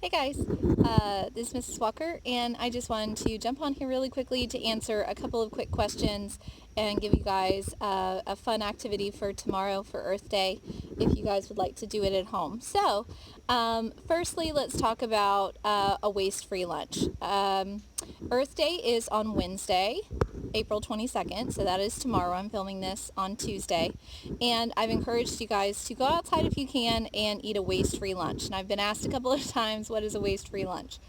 Hey guys, this is Mrs. Walker, and I just wanted to jump on here really quickly to answer a couple of quick questions and give you guys a fun activity for tomorrow for Earth Day if you guys would like to do it at home. So, firstly, let's talk about a waste-free lunch. Earth Day is on Wednesday, April 22nd, so that is tomorrow. I'm filming this on Tuesday, and I've encouraged you guys to go outside if you can and eat a waste-free lunch. And I've been asked a couple of times, what is a waste-free lunch?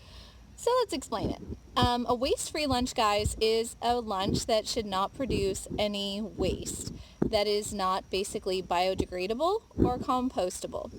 So let's explain it. A waste-free lunch, guys, is a lunch that should not produce any waste, that is not basically biodegradable or compostable.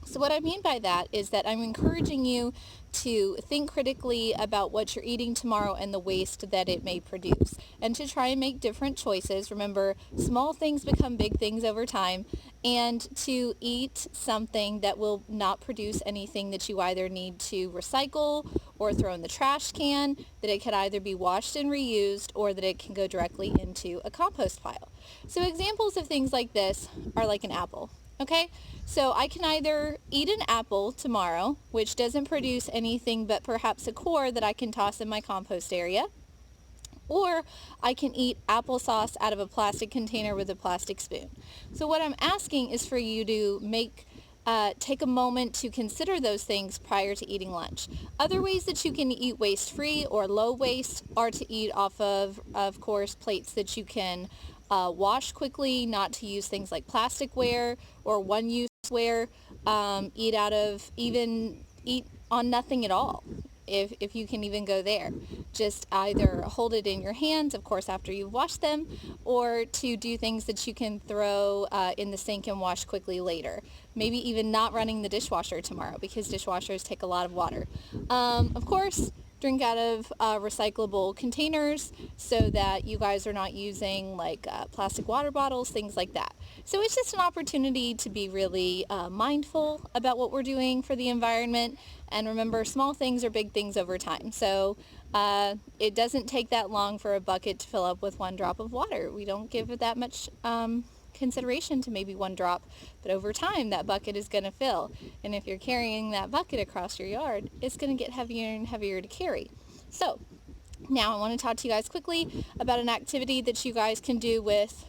So what I mean by that is that I'm encouraging you to think critically about what you're eating tomorrow and the waste that it may produce, and to try and make different choices. Remember, small things become big things over time, and to eat something that will not produce anything that you either need to recycle or throw in the trash can, that it could either be washed and reused, or that it can go directly into a compost pile. So examples of things like this are like an apple. Okay, so I can either eat an apple tomorrow, which doesn't produce anything but perhaps a core that I can toss in my compost area, or I can eat applesauce out of a plastic container with a plastic spoon. So what I'm asking is for you to take a moment to consider those things prior to eating lunch. Other ways that you can eat waste-free or low waste are to eat off of course, plates that you can wash quickly, not to use things like plasticware or one-use ware. Eat on nothing at all, if you can even go there. Just either hold it in your hands, of course, after you've washed them, or to do things that you can throw in the sink and wash quickly later. Maybe even not running the dishwasher tomorrow, because dishwashers take a lot of water. Of course, drink out of recyclable containers so that you guys are not using like plastic water bottles, things like that. So it's just an opportunity to be really mindful about what we're doing for the environment. And remember, small things are big things over time. So it doesn't take that long for a bucket to fill up with 1 drop of water. We don't give it that much consideration to maybe 1 drop, but over time that bucket is going to fill, and if you're carrying that bucket across your yard, it's going to get heavier and heavier to carry. So now I want to talk to you guys quickly about an activity that you guys can do with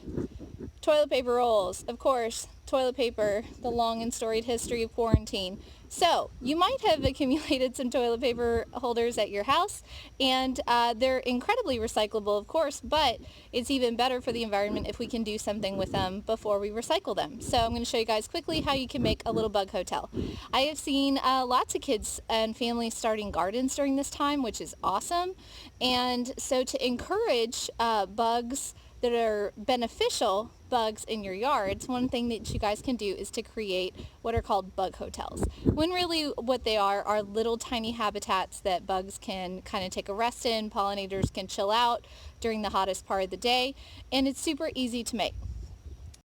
toilet paper rolls. Of course, toilet paper, the long and storied history of quarantine. So you might have accumulated some toilet paper holders at your house, and they're incredibly recyclable, of course, but it's even better for the environment if we can do something with them before we recycle them. So I'm going to show you guys quickly how you can make a little bug hotel. I have seen lots of kids and families starting gardens during this time, which is awesome. And so to encourage bugs that are beneficial bugs in your yards, one thing that you guys can do is to create what are called bug hotels, when really what they are little tiny habitats that bugs can kind of take a rest in, pollinators can chill out during the hottest part of the day, and it's super easy to make.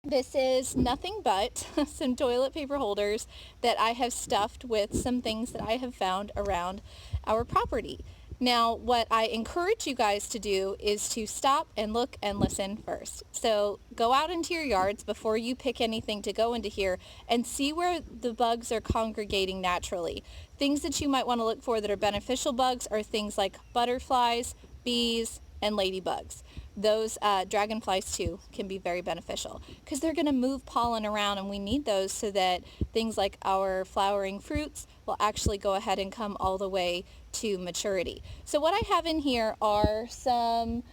This is nothing but some toilet paper holders that I have stuffed with some things that I have found around our property. Now, what I encourage you guys to do is to stop and look and listen first. So go out into your yards before you pick anything to go into here and see where the bugs are congregating naturally. Things that you might want to look for that are beneficial bugs are things like butterflies, bees, and ladybugs. Those dragonflies too can be very beneficial because they're going to move pollen around, and we need those so that things like our flowering fruits will actually go ahead and come all the way to maturity. So what I have in here are some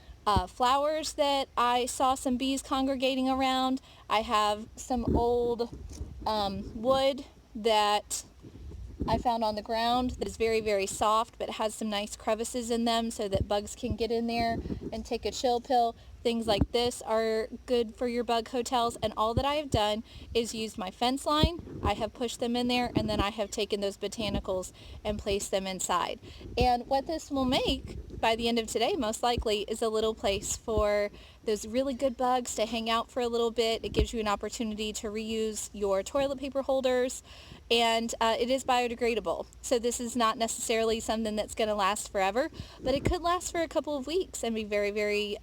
flowers that I saw some bees congregating around. I have some old wood that I found on the ground that is very, very soft, but has some nice crevices in them so that bugs can get in there and take a chill pill. Things like this are good for your bug hotels, and all that I have done is used my fence line. I have pushed them in there, and then I have taken those botanicals and placed them inside. And what this will make by the end of today, most likely, is a little place for those really good bugs to hang out for a little bit. It gives you an opportunity to reuse your toilet paper holders, and it is biodegradable. So this is not necessarily something that's going to last forever, but it could last for a couple of weeks and be very, very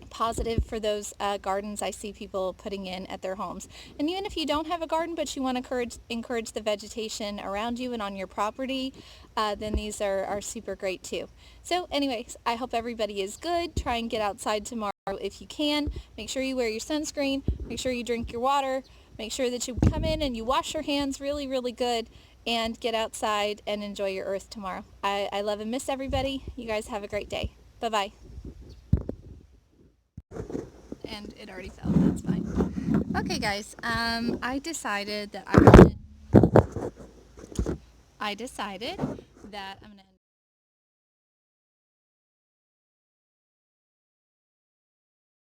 positive for those gardens I see people putting in at their homes. And even if you don't have a garden but you want to encourage the vegetation around you and on your property, then these are super great too. So anyways, I hope everybody is good. Try and get outside tomorrow if you can. Make sure you wear your sunscreen. Make sure you drink your water. Make sure that you come in and you wash your hands really, really good, and get outside and enjoy your earth tomorrow. I love and miss everybody. You guys have a great day. Bye-bye. And it already fell. That's fine. Okay, guys. I decided that I'm gonna